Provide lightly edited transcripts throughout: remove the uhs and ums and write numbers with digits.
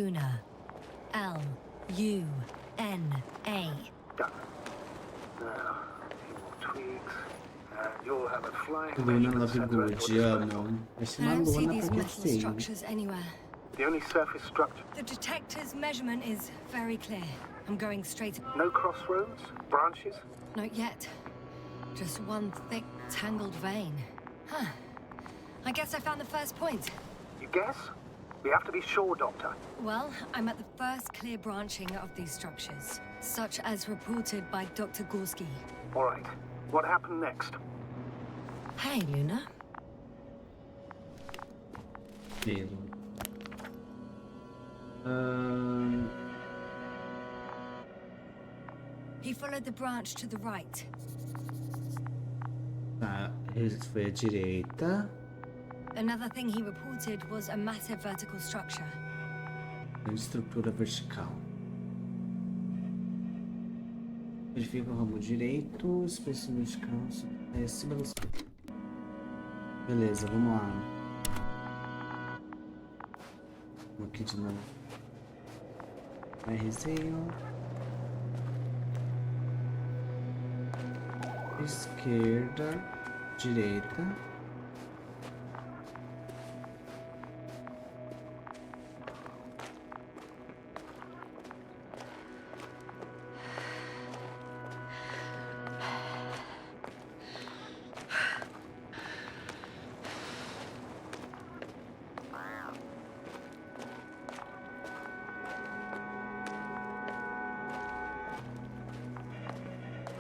Luna. L-U-N-A. Done. Now, a few more tweaks, and you'll have a flying Luna measurement center at your disposal. Essa I don't see Luna these porque metal sim. structures anywhere. The only surface structure. The detector's measurement is very clear. I'm going straight. No crossroads? Branches? Not yet. Just one thick, tangled vein. Huh. I guess I found the first point. You guess? We have to be sure, Doctor. Well, I'm at the first clear branching of these structures, such as reported by Dr. Gorski. All right. What happened next? Hey, Luna. Pelo. He followed the branch to the right. Tá, ele foi à direita. Another thing he reported was a massive vertical structure. Estrutura vertical. Verifica o ramo direito, espaço vertical, é acima dos... Beleza, vamos lá. Vamos aqui de novo. Rzinho. Esquerda, direita.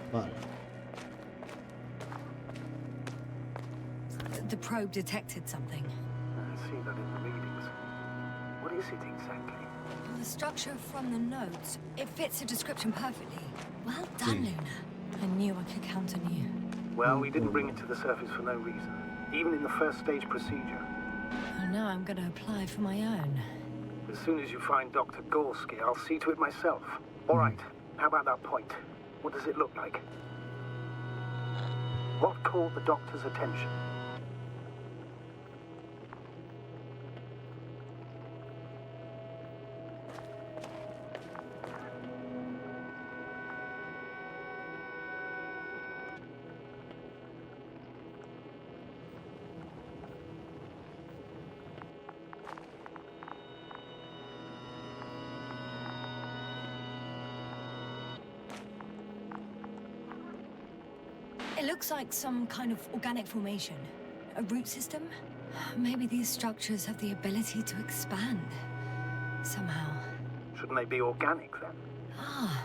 Bora. The probe detected something. I see that in the readings. What is it exactly? The structure from the notes, it fits the description perfectly. Well done, Luna. I knew I could count on you. Well, we didn't bring it to the surface for no reason. Even in the first stage procedure. And now I'm going to apply for my own. As soon as you find Dr. Gorski, I'll see to it myself. All right. How about that point? What does it look like? What caught the doctor's attention? It looks like some kind of organic formation. A root system? Maybe these structures have the ability to expand. Somehow. Shouldn't they be organic then? Ah.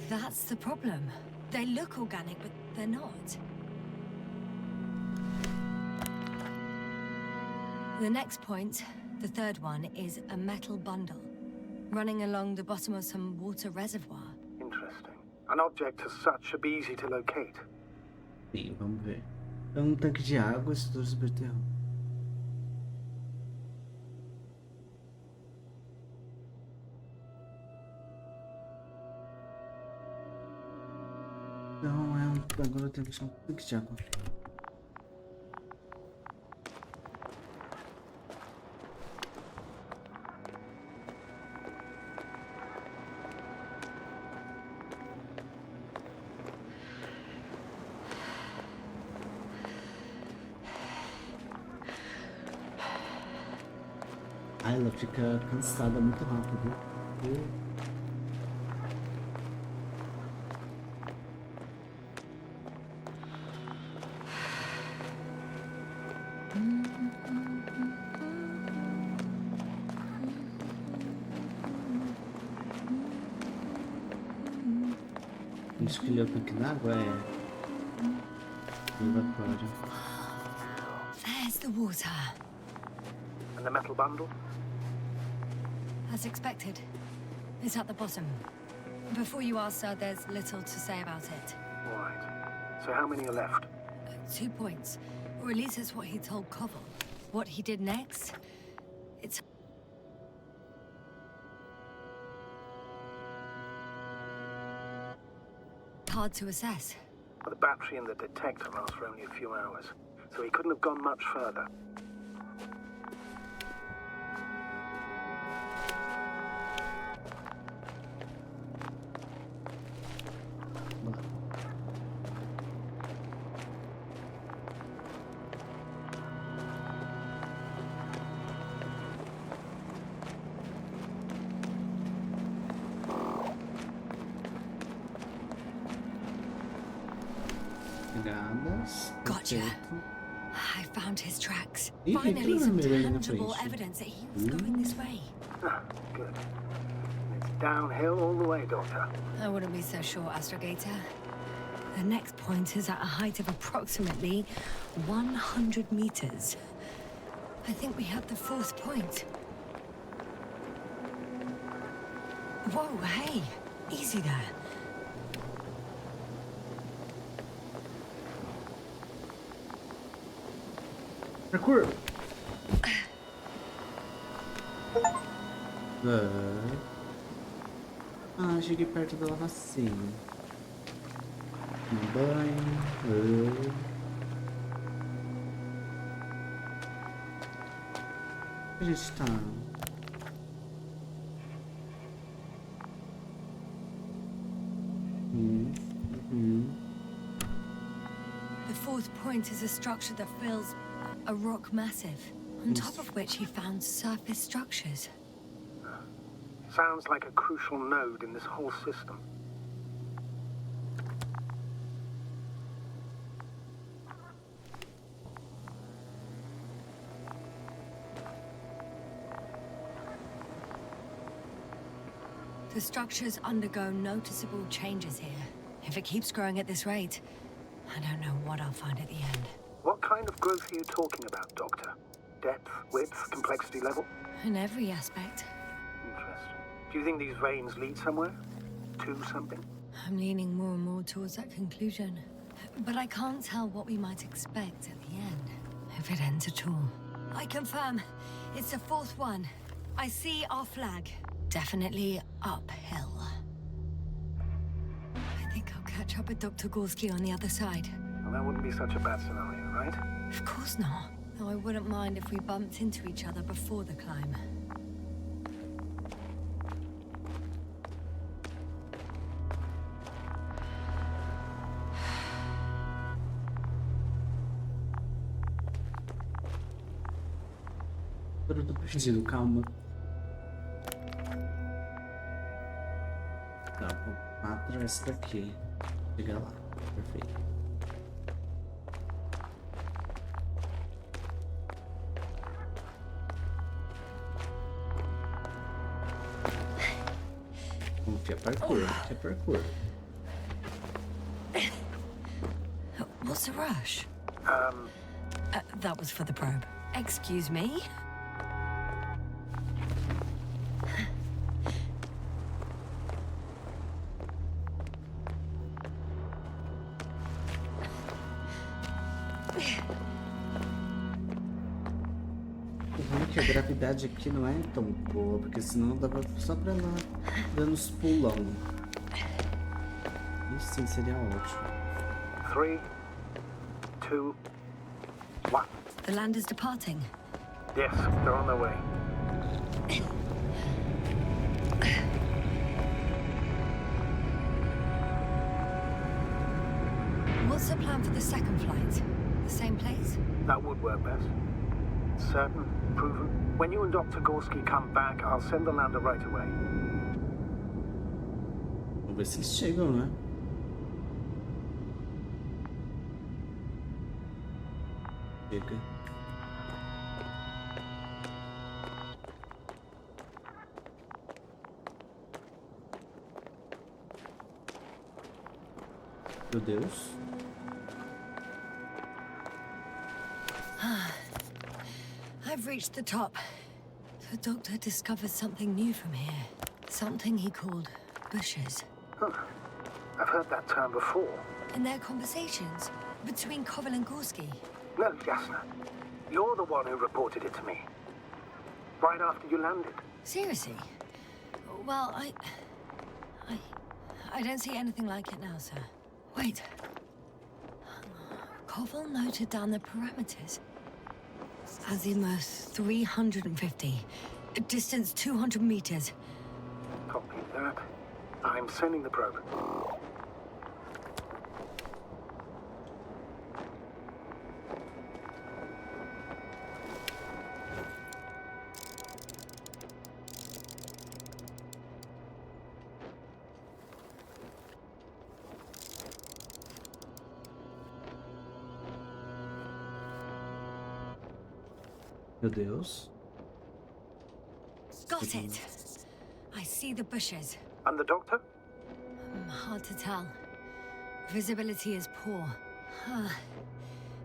That's the problem. They look organic, but they're not. The next point, the third one, is a metal bundle. Running along the bottom of some water reservoir. Interesting. An object as such should be easy to locate. Sim, vamos ver. É um tanque de água, estrutura subterrânea. Não, agora eu tenho que achar um tanque de água. Ah, ela fica cansada muito rápido. Escolheu o tanque d'água lavatório. There's the water. And the metal bundle? As expected. It's at the bottom. Before you ask, sir, there's little to say about it. All right. So how many are left? 2 points. Or at least that's what he told Koval. What he did next, it's... hard to assess. But the battery and the detector last for only a few hours, so he couldn't have gone much further. apagadas. Gotcha. Perfeito. I found his tracks. Ih, Finally, aquilo some vermelho ali na tangible frente. evidence that he was going this way. Ah, good. It's downhill all the way, Doctor. I wouldn't be so sure, Astrogator. The next point is at a height of approximately 100 meters. I think we have the fourth point. Whoa, hey, easy there. Parkour. Ah, cheguei perto da lavacinha. Um banho. A gente tá. The fourth point is a structure that fills a rock massive, on top of which he found surface structures. Sounds like a crucial node in this whole system. The structures undergo noticeable changes here. If it keeps growing at this rate, I don't know what I'll find at the end. What kind of growth are you talking about, Doctor? Depth, width, complexity level? In every aspect. Interesting. Do you think these veins lead somewhere? To something? I'm leaning more and more towards that conclusion. But I can't tell what we might expect at the end, if it ends at all. I confirm, it's the fourth one. I see our flag. Definitely uphill. I think I'll catch up with Dr. Gorski on the other side. Well, that wouldn't be such a bad scenario, right? Of course not. Though I wouldn't mind if we bumped into each other before the climb. Eu tô perdido, calma. Tá, vou 4 essa daqui. Chega lá. Perfeito. Confia parkour, que é parkour. What's the rush? That was for the probe. Excuse me? O ruim é que a gravidade aqui não é tão boa, porque senão dava só pra lá dando os pulão. Isso sim seria ótimo. 3, 2, 1. The land is departing. Yes, they're on their way. What's the plan for the second flight? The same place? That would work best. Certain, proven. When you and Dr. Gorski come back, I'll send the lander right away. Vamos ver se eles chegam, né? Chega. Meu Deus. I've reached the top. The doctor discovered something new from here. Something he called bushes. Huh. I've heard that term before. In their conversations between Koval and Gorski. No, Jasna. You're the one who reported it to me. Right after you landed. Seriously? Well, I don't see anything like it now, sir. Wait. Koval noted down the parameters. Azimuth 350. Distance 200 meters. Copy that. I'm sending the probe. Meu Deus. Got it. I see the bushes. And the doctor? Hard to tell. Visibility is poor.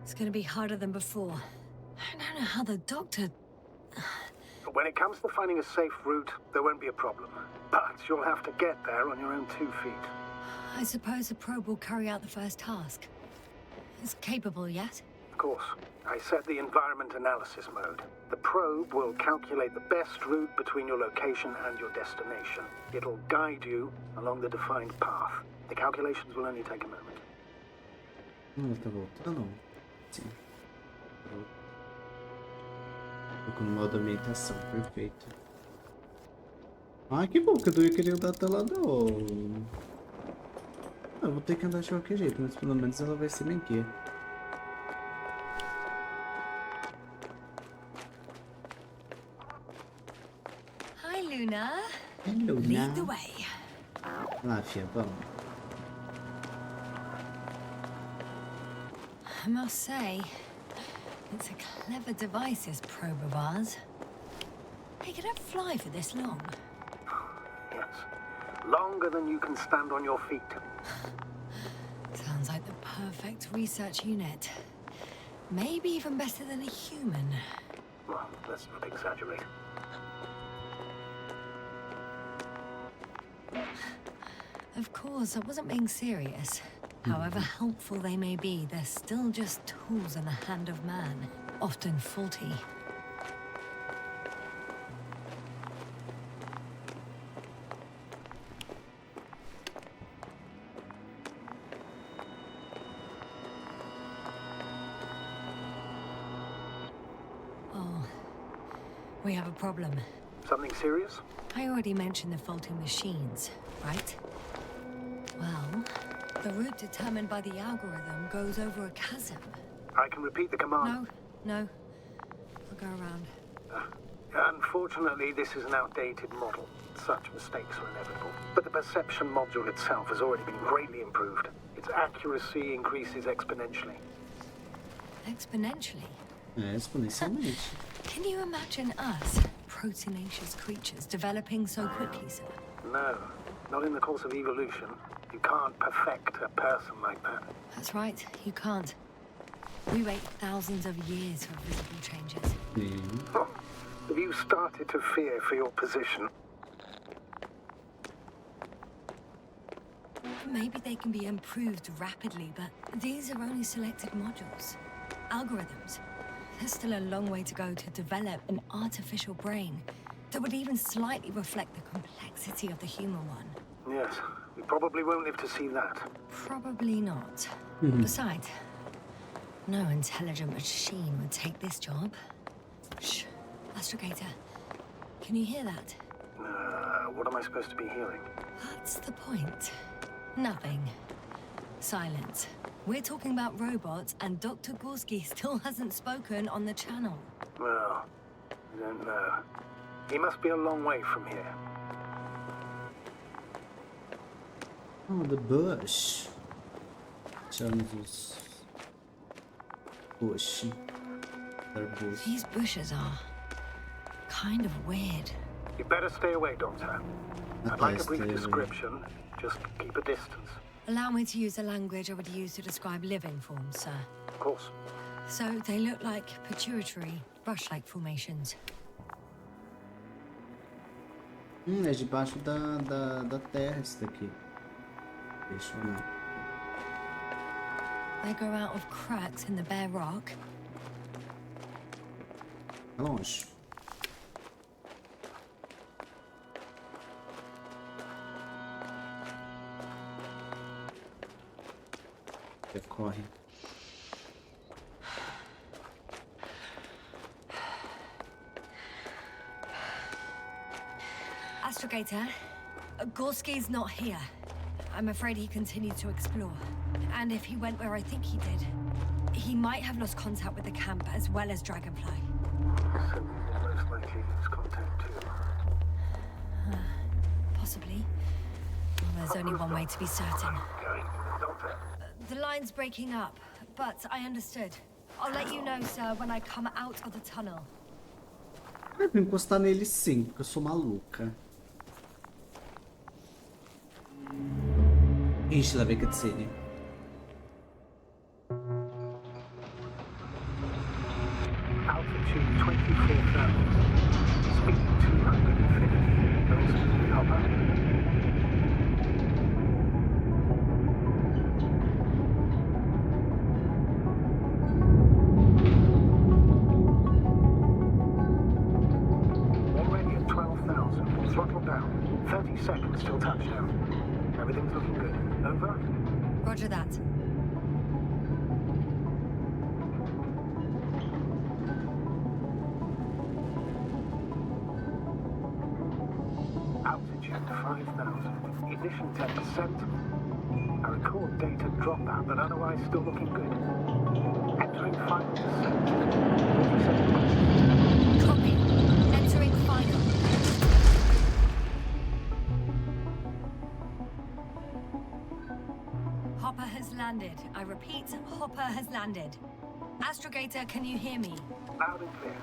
It's gonna be harder than before. I don't know how the doctor... When it comes to finding a safe route, there won't be a problem. But you'll have to get there on your own 2 feet. I suppose the probe will carry out the first task. It's capable yet? Of course. I set the environment analysis mode. The probe will calculate the best route between your location and your destination. It'll guide you along the defined path. The calculations will only take a moment. Ela tá voltando? Sim. Tô com o modo ambientação, perfeito. Ah, que bom que eu ia querer dar até lá não. Eu vou ter que andar de qualquer jeito, mas pelo menos ela vai ser bem aqui. Hi, Luna. Hello, Lead the way. Lá, fia, vamos. I must say, it's a clever device, this probe of ours. Hey, can it fly for this long? Yes. Longer than you can stand on your feet. Sounds like the perfect research unit. Maybe even better than a human. Well, let's not exaggerate. Of course, I wasn't being serious. However helpful they may be, they're still just tools in the hand of man, often faulty. Oh, we have a problem. Something serious? I already mentioned the faulty machines, right? Well, the route determined by the algorithm goes over a chasm. I can repeat the command. No. I'll go around. Unfortunately, this is an outdated model. Such mistakes are inevitable. But the perception module itself has already been greatly improved. Its accuracy increases exponentially. Exponentially? Exponencialmente. Can you imagine us, proteinaceous creatures, developing so quickly, sir? No, not in the course of evolution. You can't perfect a person like that. That's right, you can't. We wait thousands of years for visible changes. Oh, have you started to fear for your position? Maybe they can be improved rapidly, but these are only selected modules. Algorithms. There's still a long way to go to develop an artificial brain that would even slightly reflect the complexity of the human one. Yes, we probably won't live to see that. Probably not. Besides, no intelligent machine would take this job. Shh. Astrogator, can you hear that? What am I supposed to be hearing? That's the point. Nothing. Silence. We're talking about robots, and Dr. Gorski still hasn't spoken on the channel. Well, I don't know. He must be a long way from here. Oh, the bush. Chamamos bush. Bush. These bushes are kind of weird. You better stay away, Doctor. I'd like a brief description. Just keep a distance. Allow me to use the language I would use to describe living forms, sir. Of course. So they look like pituitary, brush-like formations. É debaixo da terra isso daqui. Deixa eu ver. They grow out of cracks in the bare rock. Tá longe. Corre. Astrogator, Gorski's not here. I'm afraid he continued to explore. And if he went where I think he did, he might have lost contact with the camp as well as Dragonfly. So we'll most likely lose contact too. Possibly. Well, there's only one way to be certain. Okay, Doctor. The line's breaking up, but I understood. I'll let you know, sir, when I come out of the tunnel. Eu vou encostar nele sim, porque eu sou maluca. Ixi, lá vem a cutscene. Altitude 24,000. Speed 250. Very smoothly, Hopper. Already at 12,000. Throttle down. 30 seconds till touchdown. Everything's looking good. Over? Roger that. Altitude 5,000. Ignition 10%. I record data dropout, but otherwise still looking good. Entering final descent. 47 miles. Copy. Entering final. Hopper has landed. I repeat, Hopper has landed. Astrogator, can you hear me? Loud and clear.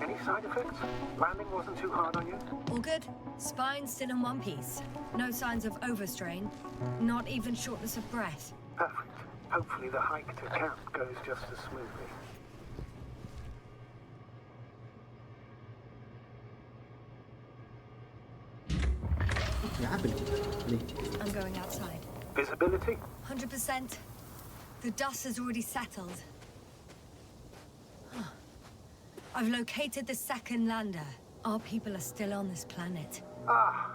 Any side effects? Landing wasn't too hard on you? All good. Spine still in one piece. No signs of overstrain. Not even shortness of breath. Perfect. Hopefully the hike to camp goes just as smoothly. I'm going outside. Visibility? 100%. The dust has already settled. Huh. I've located the second lander. Our people are still on this planet. Ah,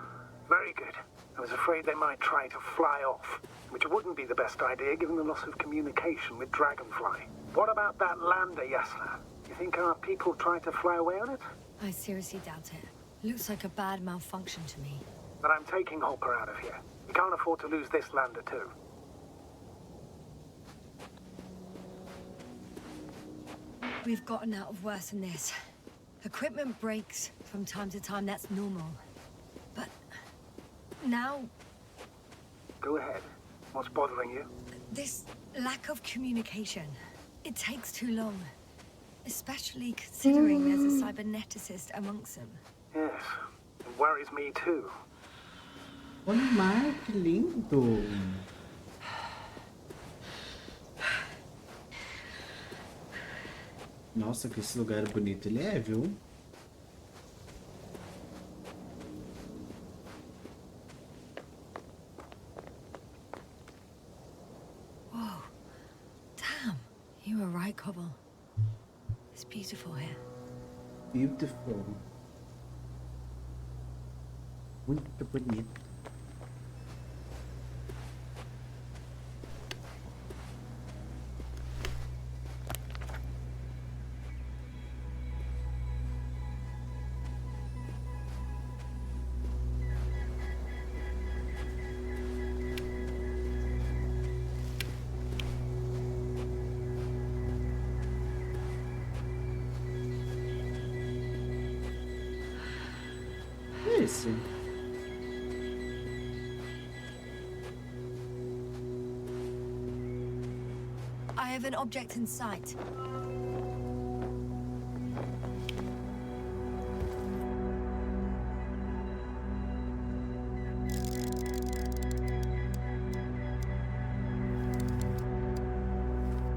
very good. I was afraid they might try to fly off, which wouldn't be the best idea given the loss of communication with Dragonfly. What about that lander, Yasna? You think our people tried to fly away on it? I seriously doubt it. Looks like a bad malfunction to me. But I'm taking Hopper out of here. We can't afford to lose this lander too. We've gotten out of worse than this. Equipment breaks from time to time, that's normal. But now, Go ahead. What's bothering you? this lack of communication. It takes too long. Especially considering there's a cyberneticist amongst them. Yes, it worries me too. Olha o mar, que lindo. Nossa, que esse lugar é bonito ele é, viu? Whoa. Damn. You were right, Cobble. It's beautiful here. Beautiful. Muito bonito. Esse. I have an object in sight.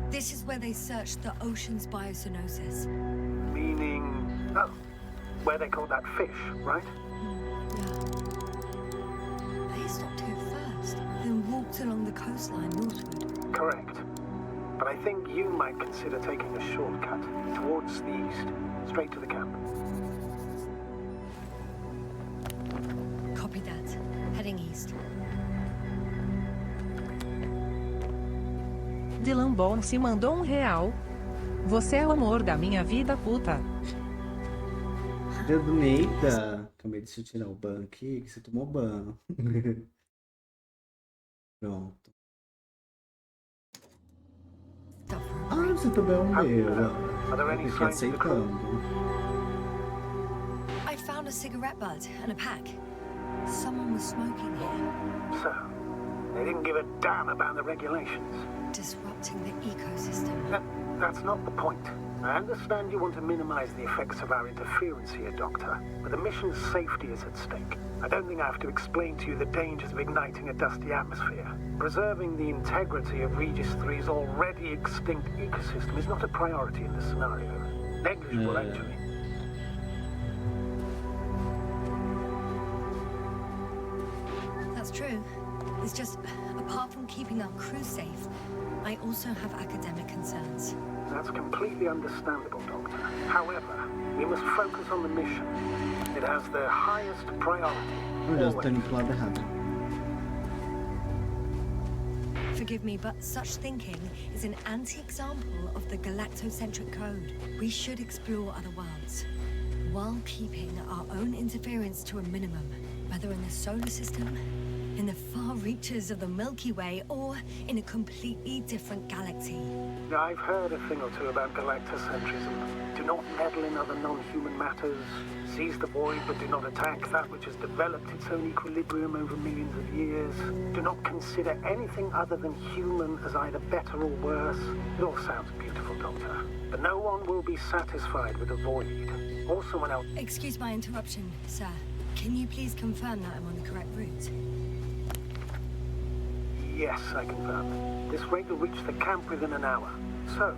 This is where they searched the ocean's biocenosis. Meaning... Oh, where they caught that fish, right? Yeah. They stopped here first, then walked along the coastline northward. Correct. But I think you might consider taking a shortcut towards the east, straight to the camp. Copy that. Heading east. Dylan Bones mandou R$1. Você é o amor da minha vida, puta. Dedo Neida. Acabei de tirar o ban aqui, que você tomou ban. Pronto. Ah, você também é um meu. Aqui aceitando. I found a cigarette butt and a pack. Someone was smoking here. So, they didn't give a damn about the regulations. Disrupting the ecosystem. That's not the point. I understand you want to minimize the effects of our interference here, Doctor, but the mission's safety is at stake. I don't think I have to explain to you the dangers of igniting a dusty atmosphere. Preserving the integrity of Regis 3's already extinct ecosystem is not a priority in this scenario. Negligible, actually. That's true. It's just, apart from keeping our crew safe, I also have academic concerns. That's completely understandable, Doctor. However, we must focus on the mission. It has the highest priority. Meu Deus, tô indo pro lado errado. Forgive me, but such thinking is an anti-example of the galactocentric code. We should explore other worlds, while keeping our own interference to a minimum, whether in the solar system, in the far reaches of the Milky Way, or in a completely different galaxy. I've heard a thing or two about galactocentrism. Do not meddle in other non-human matters. Seize the void, but do not attack that which has developed its own equilibrium over millions of years. Do not consider anything other than human as either better or worse. It all sounds beautiful, Doctor. But no one will be satisfied with the void. Or someone else. Excuse my interruption, sir. Can you please confirm that I'm on the correct route? Yes, I confirm. This rate will reach the camp within an hour. So,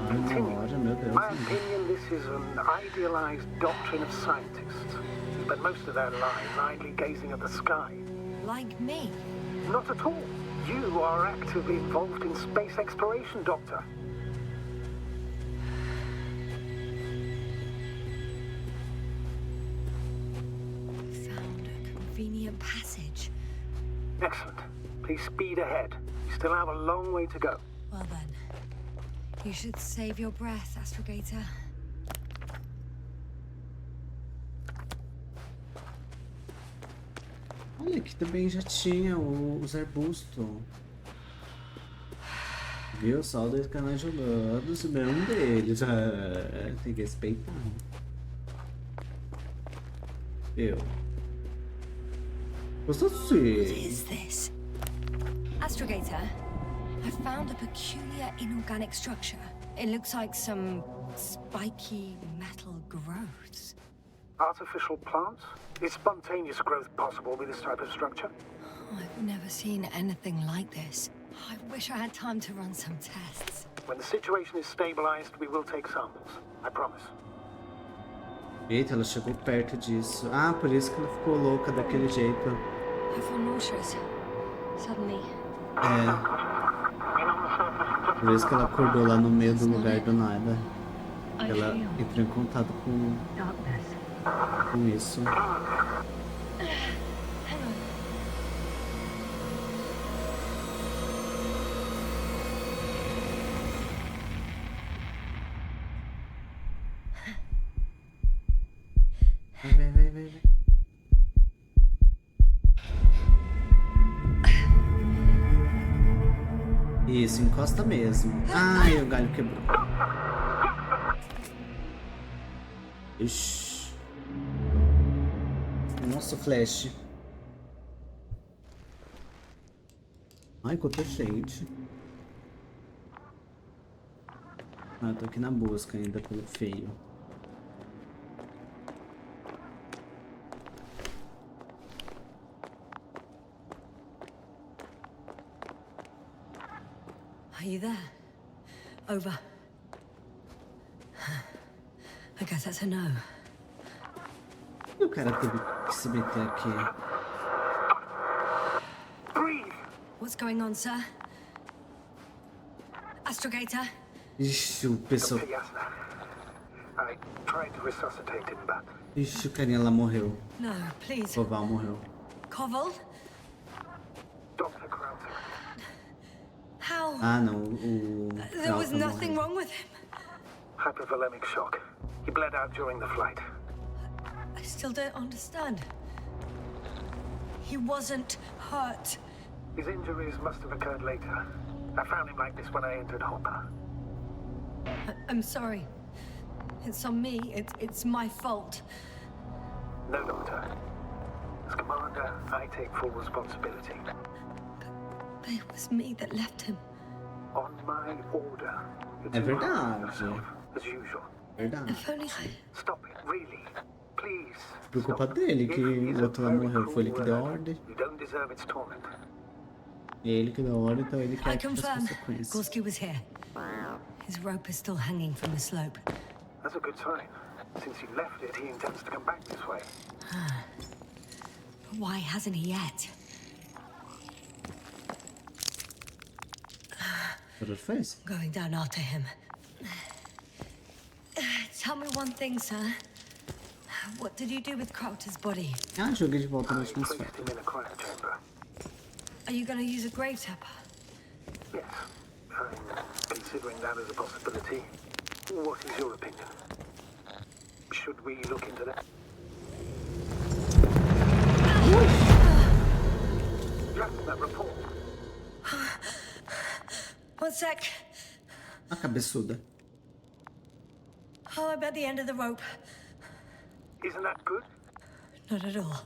continue. In my opinion, this is an idealized doctrine of scientists. But most of their lives idly gazing at the sky. Like me? Not at all. You are actively involved in space exploration, Doctor. Found a convenient passage. Excellent. Please speed ahead. You still have a long way to go. Well then, you should save your breath, Astrogator. Olha, aqui também já tinha os arbustos. Viu? Só dois canais jogando, subiu um deles. Tem que respeitar. Eu. Gostou What sim. is this? Astrogator, I found a peculiar inorganic structure. It looks like some spiky metal growths. Artificial plants? Is spontaneous growth possible with this type of structure? I've never seen anything like this. I wish I had time to run some tests. When the situation is stabilized, we will take samples. I promise. Eita, ela chegou perto disso. Ah, por isso que ela ficou louca daquele jeito. I feel nauseous. Suddenly. É. Por isso que ela acordou lá no meio do lugar do nada. Ela entrou em contato com isso. Vem. Isso, encosta mesmo. Ai, o galho quebrou. Ixi. Nossa, flash. Ai, quanta gente. Ah, eu tô aqui na busca ainda pelo feio. Are you there? Over. I guess that's a no. E o cara teve que se meter aqui? Breathe! What's going on, sir? Astrogator? Ixi, o pessoal. Dr. Yasna. I tried to resuscitate him, but Ixi, o carinha lá morreu. No, please. O Val morreu. Koval? Dr. Krauser. How? Ah, não. O. There was Krauser nothing morreu. wrong with him. Hypovolemic shock. He bled out during the flight. I still don't understand. He wasn't hurt. His injuries must have occurred later. I found him like this when I entered Hopper. I'm sorry. It's on me. It's my fault. No, Doctor. As commander, I take full responsibility. But it was me that left him. On my order. É verdade. as usual. Verdade. If only I... Stop it, really. Please. Por culpa stop. dele que It is o a outro lá very morreu. Foi ele cruel que deu a word. ordem. You don't deserve its torment. Ele que deu a ordem, então ele I quer as confirm. consequências. Gorski was here. His rope is still hanging from the slope. That's a good sign. Since he left it, he intends to come back this way. But why hasn't he yet? What ele fez? Going down after him. Tell me one thing, sir. What did you do with Crowter's body? Ah, joguei de volta na I placed atmosfera. him in a cryo chamber. Are you going to use a grave tapper? Yes, I'm considering that as a possibility. What is your opinion? Should we look into that? Just that report. One sec. A cabeçuda. Oh, I'm at the end of the rope. Isn't that good? Not at all.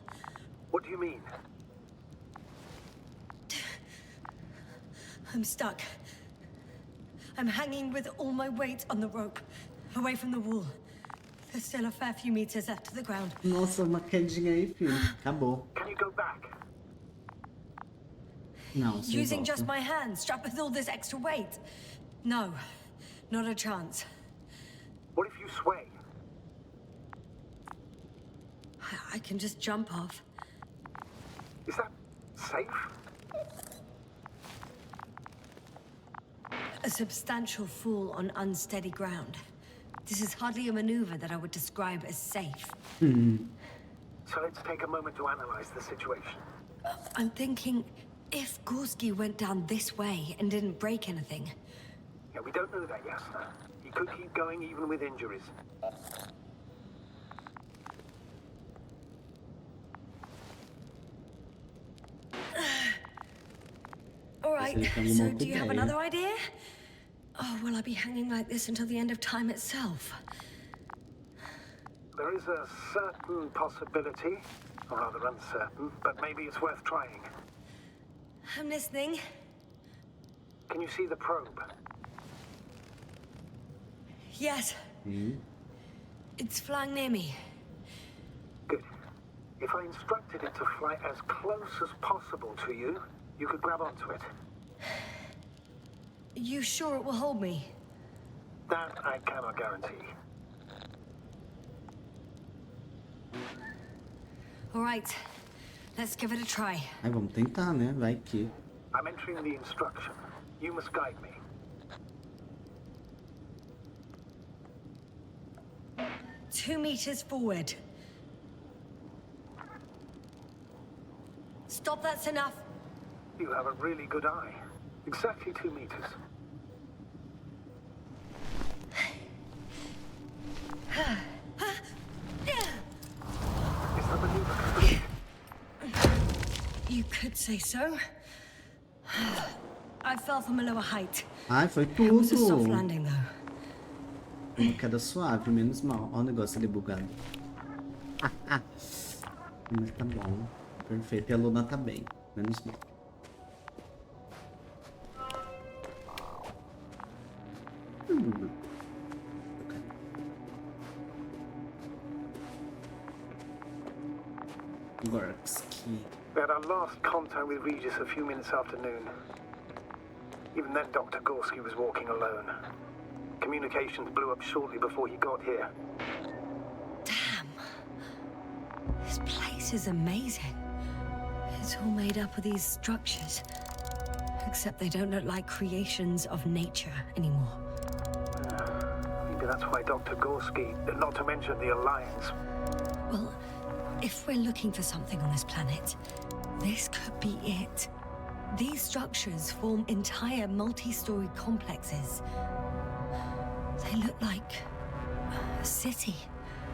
What do you mean? I'm stuck. I'm hanging with all my weight on the rope, away from the wall. There's still a fair few meters left to the ground. Nossa, uma quedinha aí, filho. Acabou. Can you go back? Não, sem Using volta. just my hands, strapped with all this extra weight. No, not a chance. What if you sway? I can just jump off. Is that safe? A substantial fall on unsteady ground. This is hardly a maneuver that I would describe as safe. So let's take a moment to analyze the situation. I'm thinking, if Gorski went down this way and didn't break anything, Yeah, we don't know that, Yasna. He could keep going even with injuries. all right, ele tem so alguma do you have ideia. another idea? Oh, will I be hanging like this until the end of time itself? There is a certain possibility, or rather uncertain, but maybe it's worth trying. I'm listening. Can you see the probe? Yes, it's flying near me. Good. If I instructed it to fly as close as possible to you, you could grab onto it. You sure it will hold me? That I cannot guarantee. All right, let's give it a try. Ai, vamos tentar, né? Vai que. I'm entering the instruction. You must guide me. Two meters forward. Stop, that's enough. You have a really good eye. Exactly 2 meters. Is the maneuver complete? You could say so. I fell from a lower height. Ai, foi It was a soft tudo. landing, though. Uma queda suave, menos mal. Olha o negócio ali bugado. Mas tá bom. Perfeito. E a Luna tá bem. Menos mal. Gorski. We had our last contact with Regis a few minutes after noon. Even then, Dr. Gorski was walking alone. Communications blew up shortly before he got here. Damn. This place is amazing. It's all made up of these structures. Except they don't look like creations of nature anymore. Maybe that's why Dr. Gorski, not to mention the Alliance. Well, if we're looking for something on this planet, this could be it. These structures form entire multi-story complexes. They look like a city.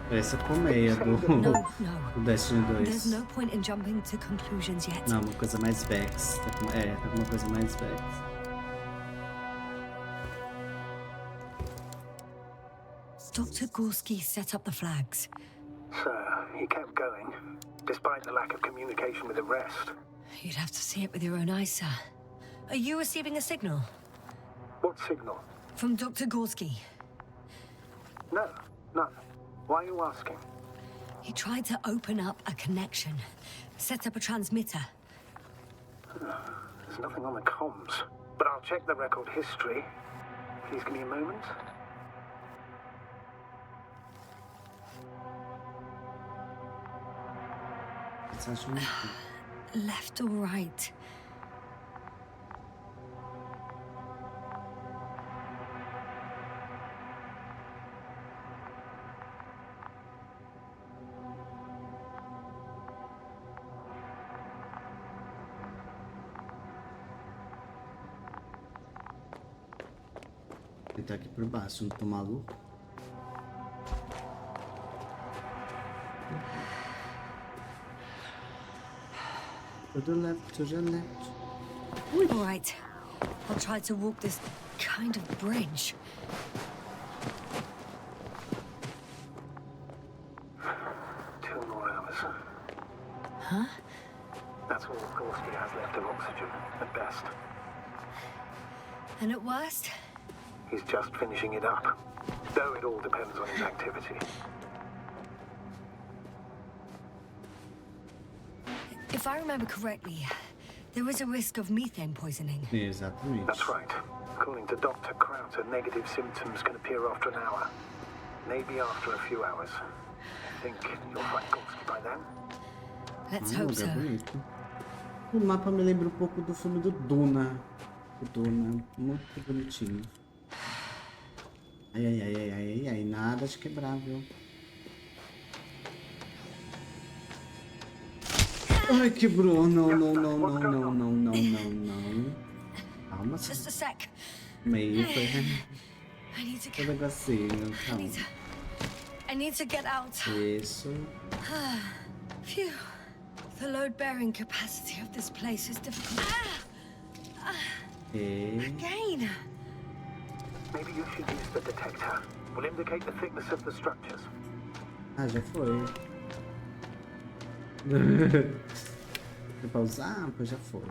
Parece a colmeia No, do, no. do Destiny 2. There's no point in jumping to conclusions yet. Não, uma coisa mais Vex. É, alguma coisa mais Vex. Dr. Gorski set up the flags. So, he kept going, despite the lack of communication with the rest. You'd have to see it with your own eyes, sir. Are you receiving a signal? What signal? From Dr. Gorski. No, none. Why are you asking? He tried to open up a connection, set up a transmitter. There's nothing on the comms, but I'll check the record history. Please give me a moment. Você acha muito? Left or right? Ele tá aqui por baixo, não tô maluco? To the left, to the left. All right. I'll try to walk this kind of bridge. 2 more hours. Huh? That's all Gorski has left of oxygen, at best. And at worst? He's just finishing it up. Though it all depends on his activity. If I remember correctly, there is a risk of methane poisoning. Exatamente. That's right. According to Dr. Krauter, negative symptoms can appear after an hour. Maybe after a few hours. I think you'll find Gorski by then. Let's Um hope so. lugar bonito. O mapa me lembra um pouco do filme do Duna. O Duna, muito bonitinho. Ai, ai, ai, ai, ai, ai, nada de quebrar, viu? Ai, quebrou. Não, não, não, não, não, não, não, não, não. Calma, Just a sec. meio foi I need to o get, negocinho, calma. I need to get out. Isso. Phew. The load-bearing capacity of this place is difficult. E... Again. Maybe you should use the detector. Will indicate the thickness of the structures. Ah, já foi. Vou pausar? Pois já foi.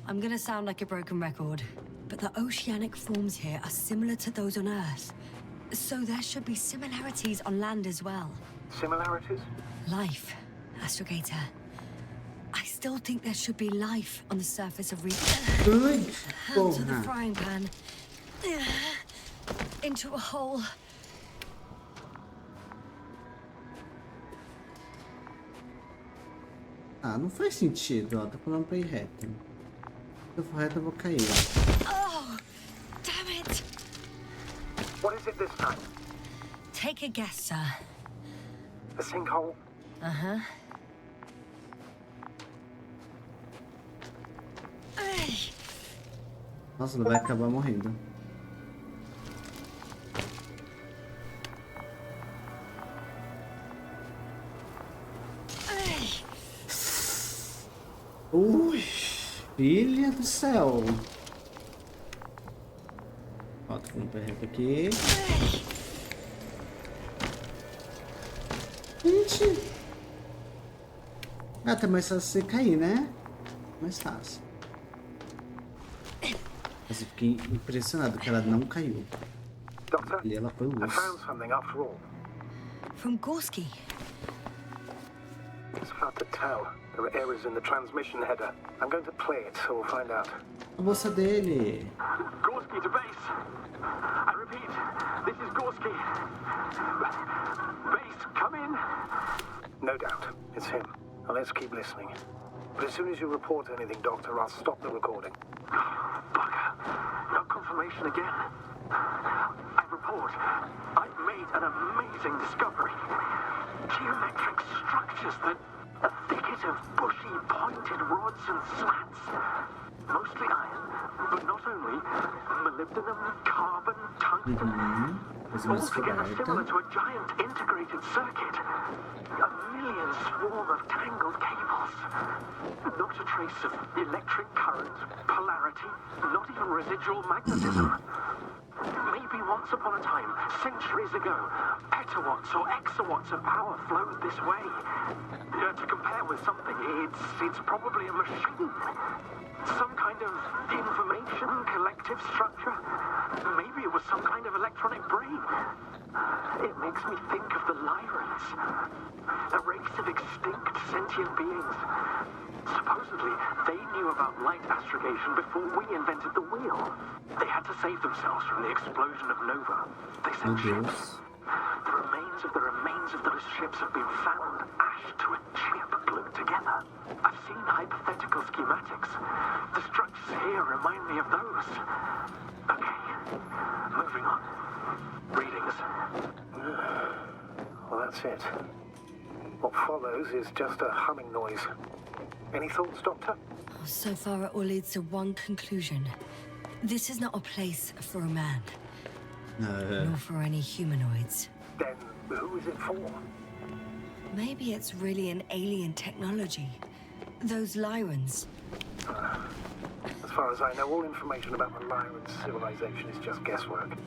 I'm gonna sound like a broken record, but the oceanic forms here are similar to those on Earth. So there should be similarities on land as well. Similarities? Life, Astrogator. I still think there should be life on the surface of Ai, Hand to the porra. frying pan. Into a hole. Ah, não faz sentido, ó. Tá falando pra ir reto. Se eu for reto, eu vou cair, ó. Oh, damn it. What is it this time? Take a guess, sir. A sinkhole? Uh-huh. Ay. Nossa, ele vai acabar morrendo. Ay. Ui, filha do céu. Ó, tô falando pra reto aqui. Ay. Gente. Ah, tá mais fácil você cair, né? Mais fácil. Mas eu fiquei impressionado que ela não caiu. Doctor, E ela foi I luz. found something after all. From Gorski. It's hard to tell. There are errors in the transmission header. I'm going to play it, so we'll find out. A bolsa dele. Gorski to base. I repeat, this is Gorski. Base, come in. No doubt, it's him. Now let's keep listening. But as soon as you report anything, Doctor, I'll stop the recording. Bugger. No confirmation again. I report. I've made an amazing discovery. Geometric structures that a thicket of bushy, pointed rods and slats. Mostly iron, but not only. Molybdenum, carbon, tungsten. Altogether similar to a giant integrated circuit. A million swarm of tangled cables. Not a trace of electric current, polarity, not even residual magnetism. Maybe once upon a time, centuries ago, petawatts or exawatts of power flowed this way. To compare there was something. It's probably a machine. Some kind of information collective structure. Maybe it was some kind of electronic brain. It makes me think of the Lyrans. A race of extinct sentient beings. Supposedly, they knew about light astrogation before we invented the wheel. They had to save themselves from the explosion of Nova. They sent ships. The remains of those ships have been found, ashed to a chip glued together. I've seen hypothetical schematics. The structures here remind me of those. Okay, moving on. Readings. Well, that's it. What follows is just a humming noise. Any thoughts, Doctor? So far, it all leads to one conclusion. This is not a place for a man. Nor for any humanoids. Then who is it for? Maybe it's really an alien technology. Those Lyrans. As far as I know, all information about the Lyran civilization is just guesswork.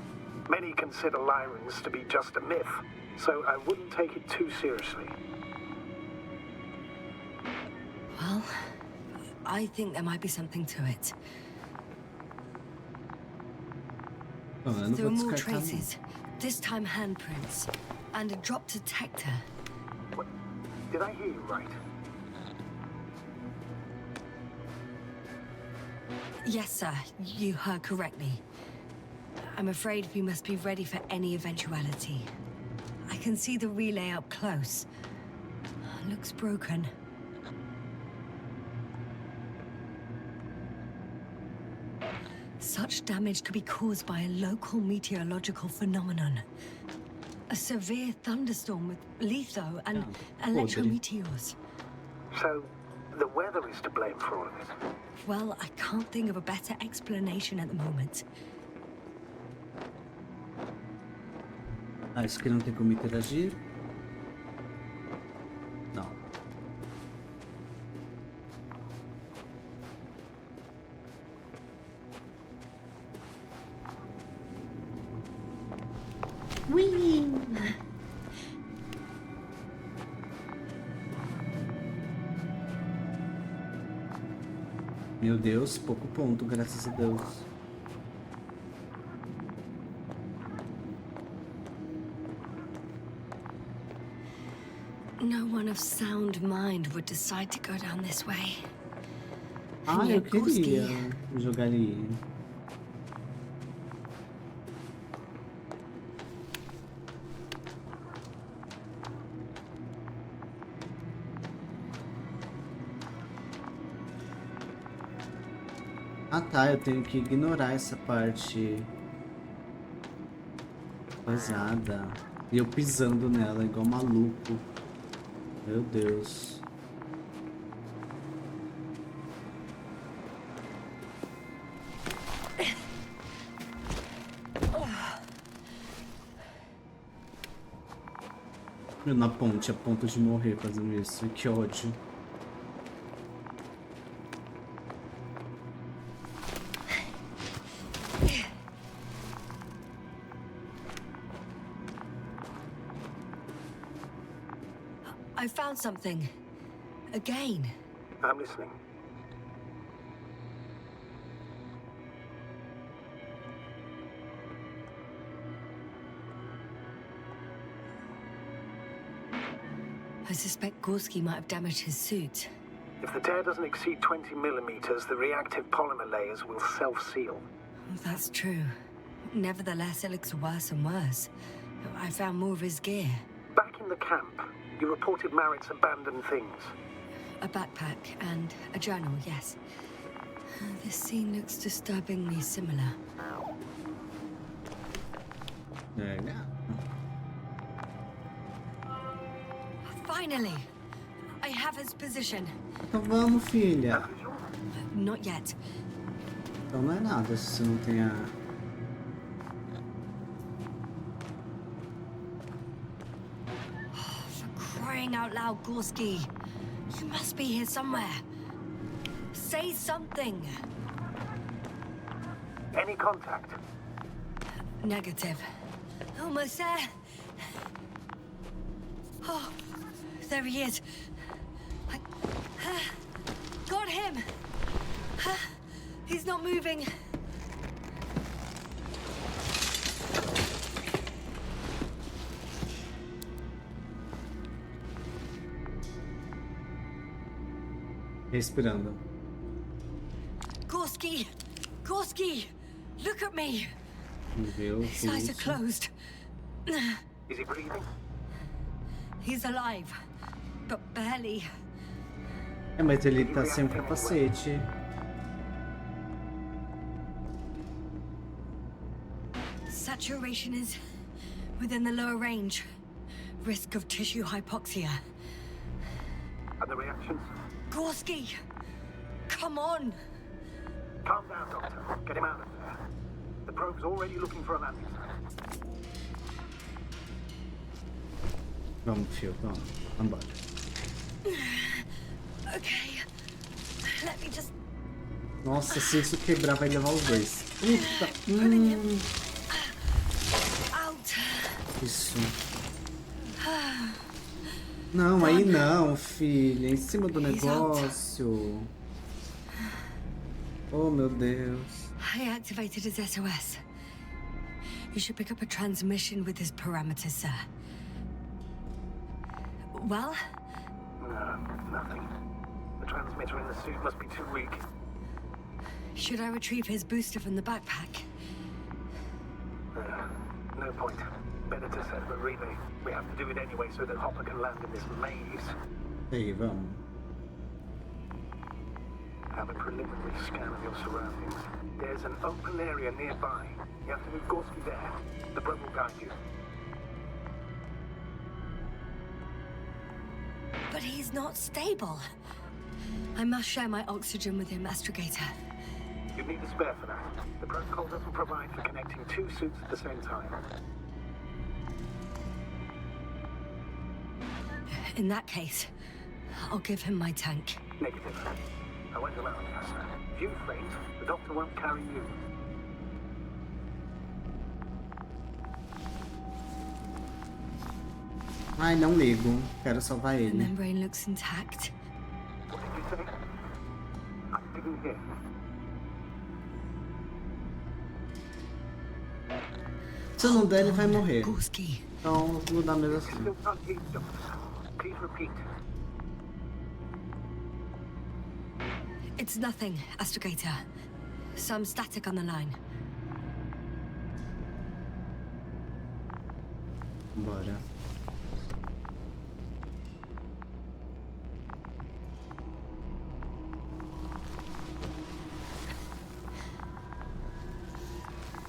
Many consider Lyrans to be just a myth, so I wouldn't take it too seriously. Well, I think there might be something to it. There are more traces. This time handprints. And a drop detector. What? Did I hear you right? Yes, sir. You heard correctly. I'm afraid we must be ready for any eventuality. I can see the relay up close. Looks broken. Such damage could be caused by a local meteorological phenomenon. A severe thunderstorm with litho and electrometeors. So, the weather is to blame for all of it? Well, I can't think of a better explanation at the moment. Ah, isso aqui não tem como interagir? Não. Ui! Meu Deus, pouco ponto, graças a Deus. No one of sound mind would decide to go down this way. Ah, eu queria jogar ali. Ah tá, eu tenho que ignorar essa parte pesada. E eu pisando nela igual maluco. Meu Deus. Eu na ponte, a ponto de morrer fazendo isso. Que ódio. I found something. Again. I'm listening. I suspect Gorski might have damaged his suit. If the tear doesn't exceed 20 millimeters, the reactive polymer layers will self-seal. That's true. Nevertheless, it looks worse and worse. I found more of his gear. Back in the camp, you reported Marrett's abandoned things. A backpack and a journal, yes. This scene looks disturbingly similar. Yeah. Finally! I have his position. Então vamos, filha. Not yet. Então não é nada se você não tem a... Crying out loud, Gorski. You must be here somewhere. Say something. Any contact? Negative. Almost there. Oh, there he is. moving. Respirando. Gorski! Gorski! Look at me! Vê o His eyes are pulso. closed. Is he breathing? He's alive, but barely. É, mas ele tá sem o capacete. Saturation is within the lower range. Risk of tissue hypoxia. And the reactions? Gorski! Come on! Calm down, Doctor. Get him out of there. The probe's already looking for a landing site. Vamos, fio, vamos. Vambora. Okay. Let me just Nossa, se isso quebrar, vai levar os dois. Eita. out. Isso. Não, aí não, filha. Em cima do negócio. Oh, meu Deus. I activated his SOS. You should pick up a transmission with his parameters, sir. Well, No, nothing. The transmitter in the suit must be too weak. should I retrieve his booster from the backpack? No point. Better to set up a relay. We have to do it anyway so that Hopper can land in this maze. Aí, vamos. Have a preliminary scan of your surroundings. There's an open area nearby. You have to move Gorski there. The probe will guide you. But he's not stable. I must share my oxygen with him, Astrogator. You need a spare for that. The protocol doesn't provide for connecting two suits at the same time. In that case, I'll give him my tank. Negative. I went around, Yasna. If you faint, the doctor won't carry you. Ai, não ligo. Quero salvar The ele. membrane looks intact. What did you say? I didn't hear. Se eu não der, ele vai morrer. Gorski. Então, vou dar mesmo assim. Still can't hear you, Doctor. Please repeat. It's nothing, Astrogator. Some static on the line. Bora.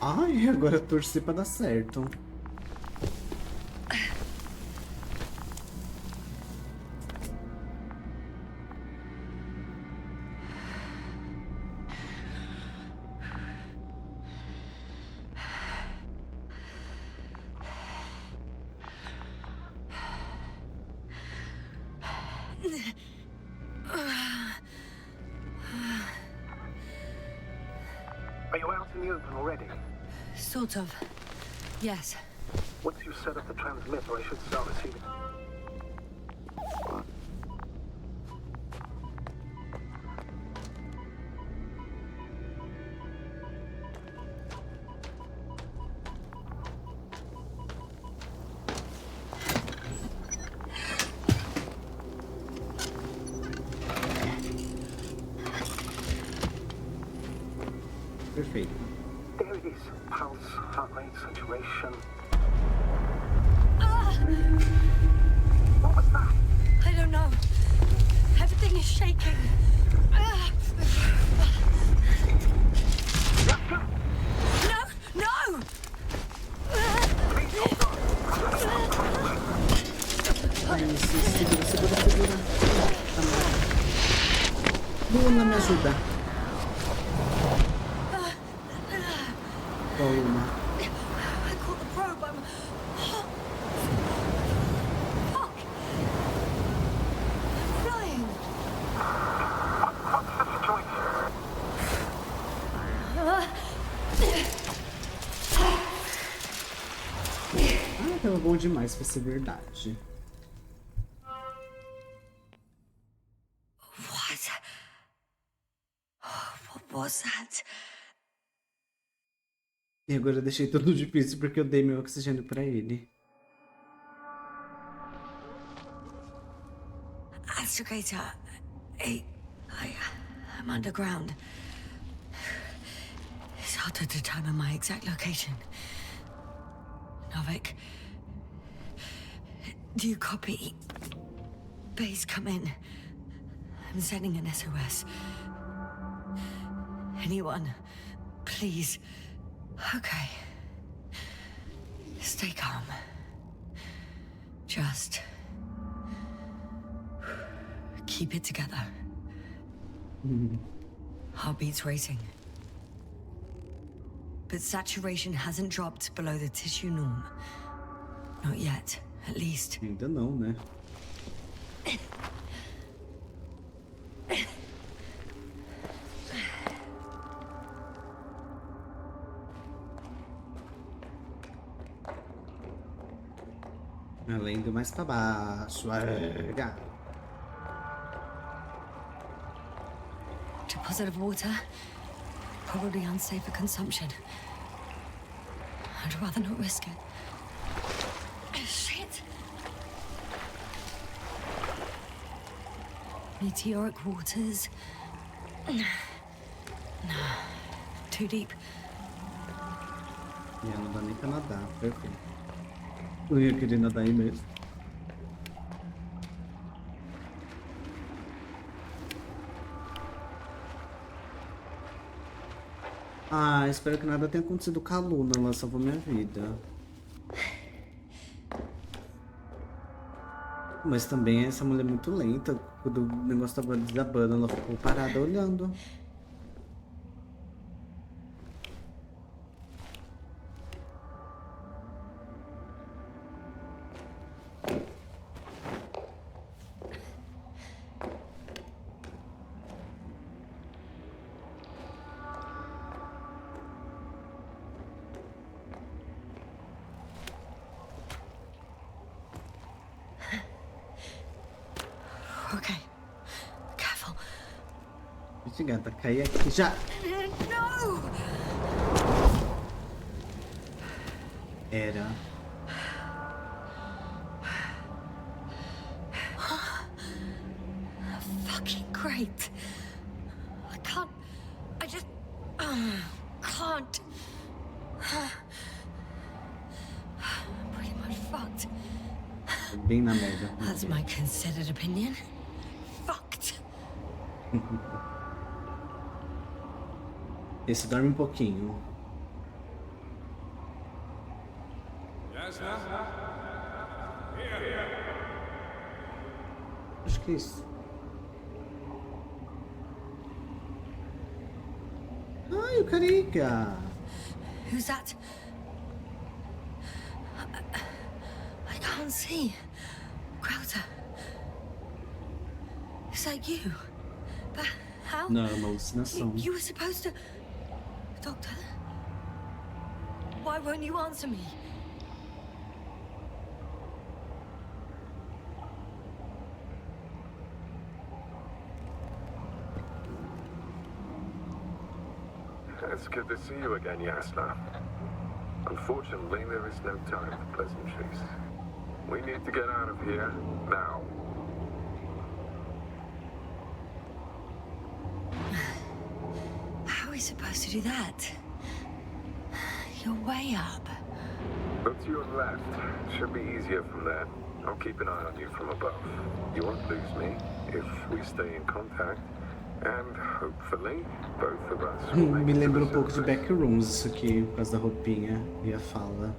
Ai, agora eu torci pra dar certo. Are you out in the open already? Sort of. Yes. Once you set up the transmitter, I should start receiving. Perfeito. There it is. Pulse, heart rate, saturation. What was that? I don't know. Everything is shaking. No! No! Ai, segura, segura, segura. Luna, me ajuda. Qual Luna? I caught the probe. I'm... Fuck! I'm flying. What's the situation? Ah, tava bom demais pra ser verdade. What? was that? E agora eu deixei tudo difícil porque eu dei meu oxigênio pra ele. Astrogator, I'm underground. It's hard to determine my exact location. Novik, do you copy? Base, come in. I'm sending an SOS. Anyone, please. Okay. Stay calm. Just keep it together. Heartbeats racing. But saturation hasn't dropped below the tissue norm. Not yet, at least. Ainda não, né? Além do mais pra baixo. Deposit of water. Probably unsafe for consumption. I'd rather not risk it. Shit! Meteoric waters. No. Too deep. Não dá nem pra nadar, perfeito. Eu ia querer nadar aí mesmo. Ah, espero que nada tenha acontecido com a Luna, ela salvou minha vida. Mas também essa mulher é muito lenta. Quando o negócio tava desabando, ela ficou parada olhando. Okay. Careful. Esse gata cair aqui já. No! Era. Fucking great. I can't. I just. Can't. Pretty much fucked. Bem na merda. That's my considered opinion. Fucked. Esse dorme um pouquinho. Acho que é isso. Ai, o Carica! Who's that? I can't see. Crowther. Is that you? But how? Não, é uma alucinação. You were supposed to... Doctor? Why won't you answer me? It's good to see you again, Yasna. Unfortunately, there is no time for pleasantries. We need to get out of here now. How are we supposed to do that? You're way up. Look to your left. Should be easier from there. I'll keep an eye on you from above. You won't lose me if we stay in contact. And hopefully, both of us will make Me it to lembra the um pouco de surface. Backrooms isso aqui, por causa da roupinha e a fala.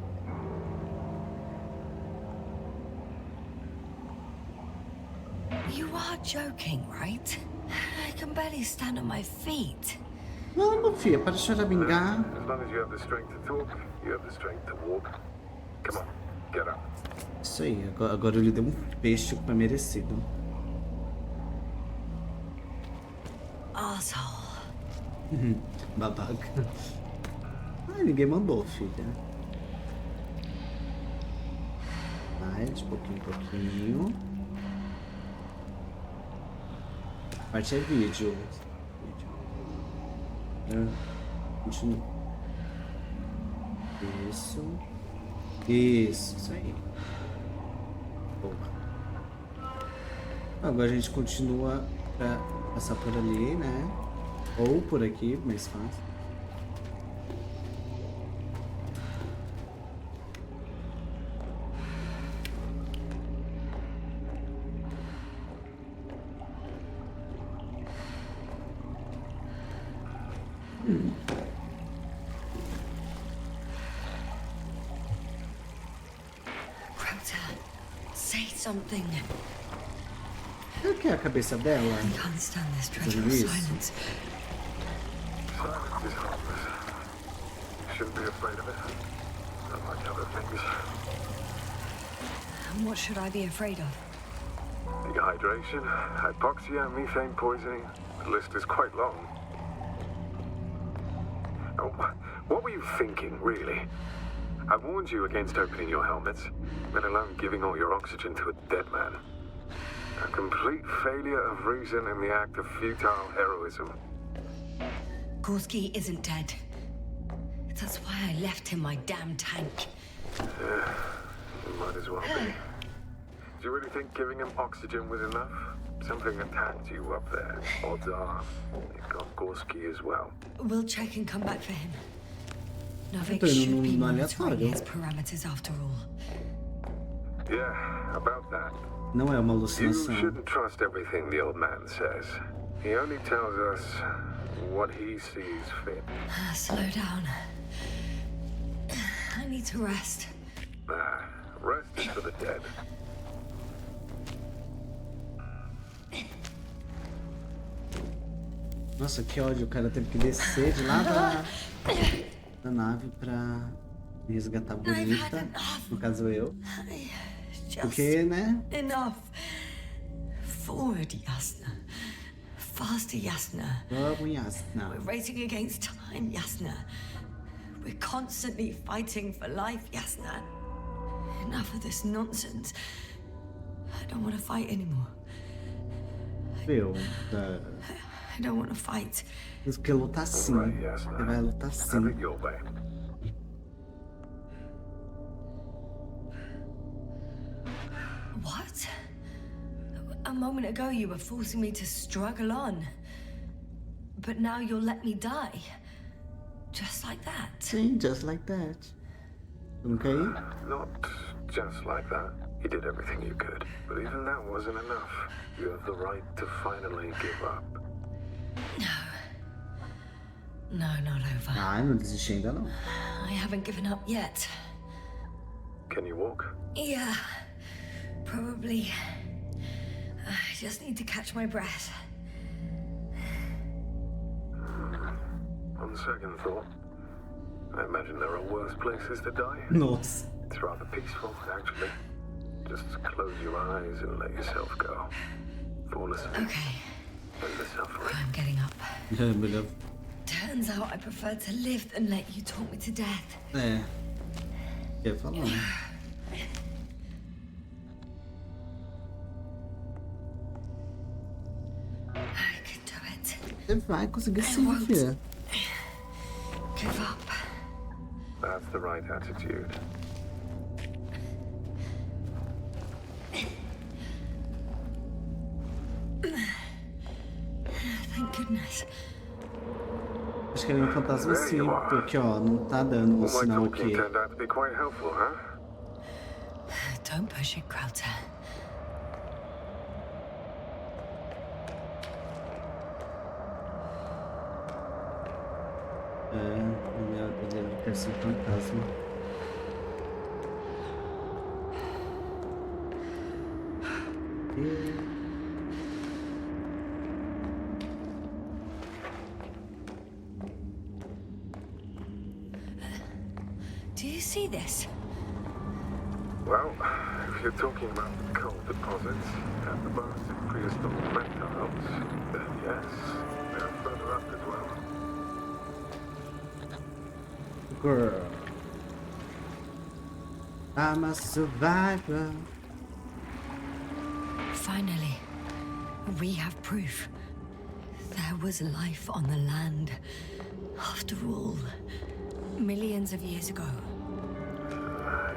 You are joking, right? I can barely stand on my feet. Vamos, filha, para de choramingar. As long as you have the strength to talk, you have the strength to walk. Come on, get up. Isso aí, agora eu lhe dei um peixe que é merecido. Asshole. Babaca. Ai, ninguém mandou, filha. Vai, de pouquinho em pouquinho. A parte é vídeo. Continua. Isso. Isso aí. Boa. Agora a gente continua pra passar por ali, né? Ou por aqui, mais fácil. Crota, say something. O que é a cabeça dela? I can't stand this dreadful Please. silence. Silence is harmless. Shouldn't be afraid of it. Unlike other things. And what should I be afraid of? Dehydration, hypoxia, methane poisoning. The list is quite long. Oh, what were you thinking, really? I warned you against opening your helmets, let alone giving all your oxygen to a dead man. A complete failure of reason in the act of futile heroism. Gorski isn't dead. That's why I left him my damn tank. Yeah, it might as well be. Do you really think giving him oxygen was enough? Something attacked you up there. Odds are, it got Gorski as well. We'll check and come back for him. Novik Então, should be não é monitoring aleatório. his parameters after all. Yeah, about that. Não é uma You alucinação. shouldn't trust everything the old man says. He only tells us what he sees fit. Slow down. I need to rest. Rest is for the dead. Nossa, que ódio. O cara teve que descer de lá da nave pra me resgatar bonita. No caso, eu. Just Porque, né? enough. Forward, Yasna. Faster, Yasna. Vamos, Yasna. We're racing against time, Yasna. We're constantly fighting for life, Yasna. Enough of this nonsense. I don't want to fight anymore. Meu, cara. I don't want to fight. Você quer lutar sim. Right, Yasna. Você vai lutar Have sim. it your way. What? A moment ago you were forcing me to struggle on. But now you'll let me die. Just like that. Sim, just like that. Você não quer ir? Not just like that. You did everything you could. But even that wasn't enough. You have the right to finally give up. No, not over. Ah, não desisti ainda não. I haven't given up yet. Can you walk? Yeah, probably. I just need to catch my breath. On second thought, I imagine there are worse places to die. Nossa. It's rather peaceful, actually. Just close your eyes and let yourself go. Fall asleep. Okay, End the suffering. I'm getting up. É melhor. Turns out I prefer to live than let you talk me to death. É. Quer falar? I can do it. Você vai conseguir sim, filha. Give up. That's the right attitude. Thank goodness. Acho que ele é um fantasma sim, porque ó, não tá dando o All my sinal talking que. turned out to be quite helpful, huh? Don't push it, Krauter. Ele deve ser um fantasma. Do you see this? Well, if you're talking about the coal deposits and the bones of prehistoric reptiles, then yes, they're further up as well. Girl. I'm a survivor. Finally, we have proof. There was life on the land. After all, millions of years ago.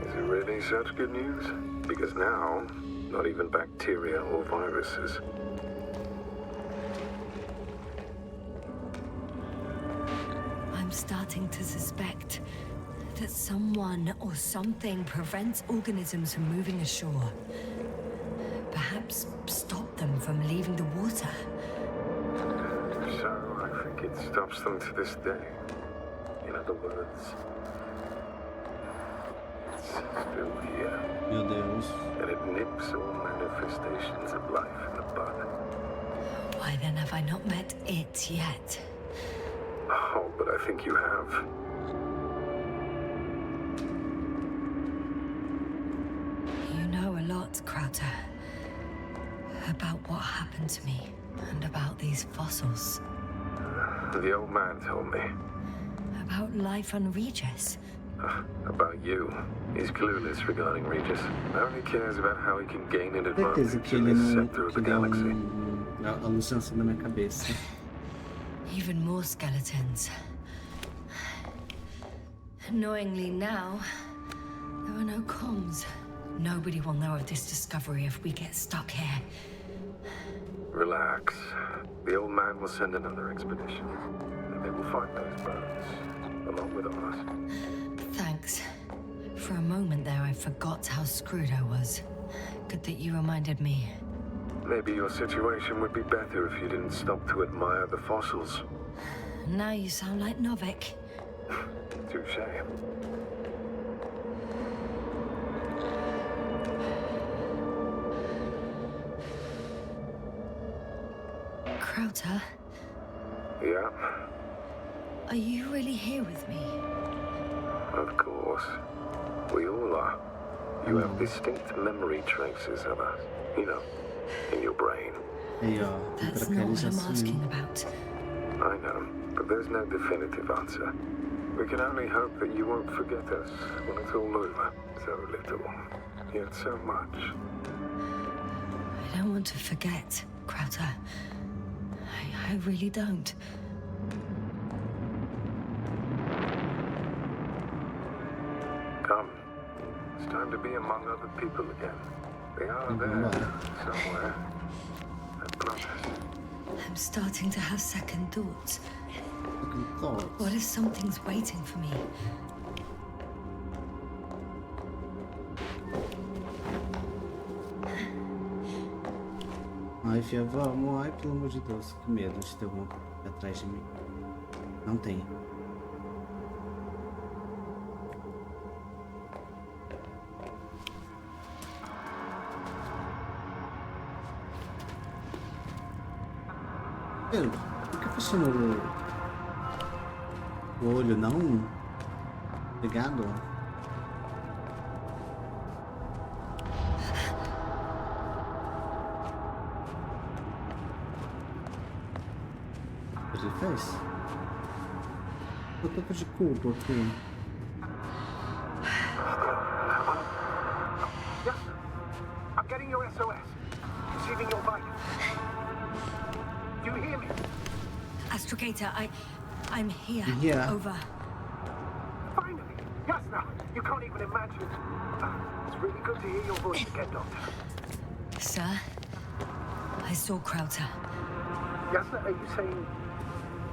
Is it really such good news? Because now, not even bacteria or viruses. I'm starting to suspect that someone or something prevents organisms from moving ashore. Perhaps stop them from leaving the water. So I think it stops them to this day. In other words, it's still here. Meu Deus. And it nips all manifestations of life in the bud. Why then have I not met it yet? Oh, but I think you have. You know a lot, Krauter. About what happened to me, and about these fossils. The old man told me. About life on Regis. About you. He's clueless regarding Regis. Only cares about how he can gain an Certeza advantage que in ele this não sector of the que dá galaxy. alucinação na minha cabeça. Even more skeletons. Annoyingly now, there are no comms. Nobody will know of this discovery if we get stuck here. Relax. The old man will send another expedition. And they will find those bones, along with ours. Thanks. For a moment there, I forgot how screwed I was. Good that you reminded me. Maybe your situation would be better if you didn't stop to admire the fossils. Now you sound like Novik. Touche. Krauter, Yeah, are you really here with me? of course. We all are. You have distinct memory traces of us. You know, in your brain. Aí, ó. Vem That's pra cá, not ele what já I'm asking sumiu. about. I know, but there's no definitive answer. We can only hope that you won't forget us when it's all over. So little, yet so much. I don't want to forget, Krauter. I really don't. Come. It's time to be among other people again. They are there, somewhere. I promise. I'm starting to have second thoughts. Second thoughts. What if something's waiting for me? Ai, Fia, vamos. Ai, pelo amor de Deus. Que medo de ter alguma coisa atrás de mim. Não tem. Pedro, por que fechando o olho, não? Obrigado. O que ele fez? Eu tô de culpa aqui. Yes. I'm getting your SOS. Receiving your vitals. Do you hear me? Astrogator, I'm here. Yeah. Over. Finally. Yes, now. You can't even imagine. It's really good to hear your voice again, Doctor. Sir, I saw Krauter. Yasna, are you saying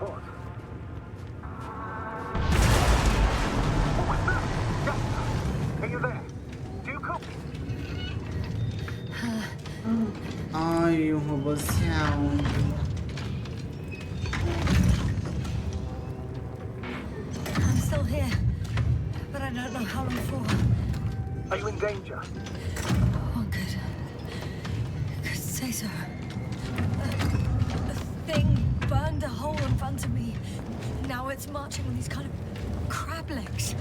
what? What was that? Yasna, are you there? Do you copy? Ai, um robôzão. I'm still here, but I don't know how long for. Are you in danger? One could say so. The thing burned a hole in front of me. Now it's marching on these kind of crab legs.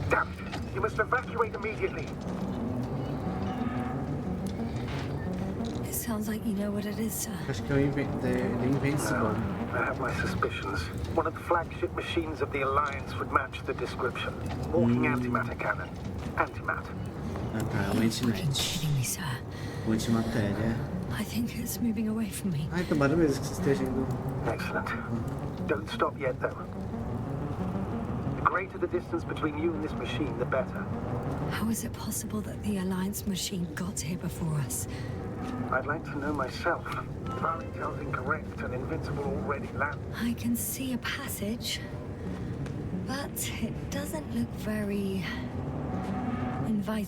Damn it. You must evacuate immediately. It sounds like you know what it is, sir. Acho que é o The Invincible. I have my suspicions. One of the flagship machines of the Alliance would match the description. Walking antimatter cannon. Antimatter. Ah, tá, é uma You're fucking internet. shitting me, sir. Antimatéria. I think it's moving away from me. Ai, tomara mesmo que você esteja indo. Excellent. Don't stop yet, though. The greater the distance between you and this machine, the better. How is it possible that the Alliance machine got here before us? I'd like to know myself. If our intel's incorrect and Invincible already landed. I can see a passage, but it doesn't look very inviting.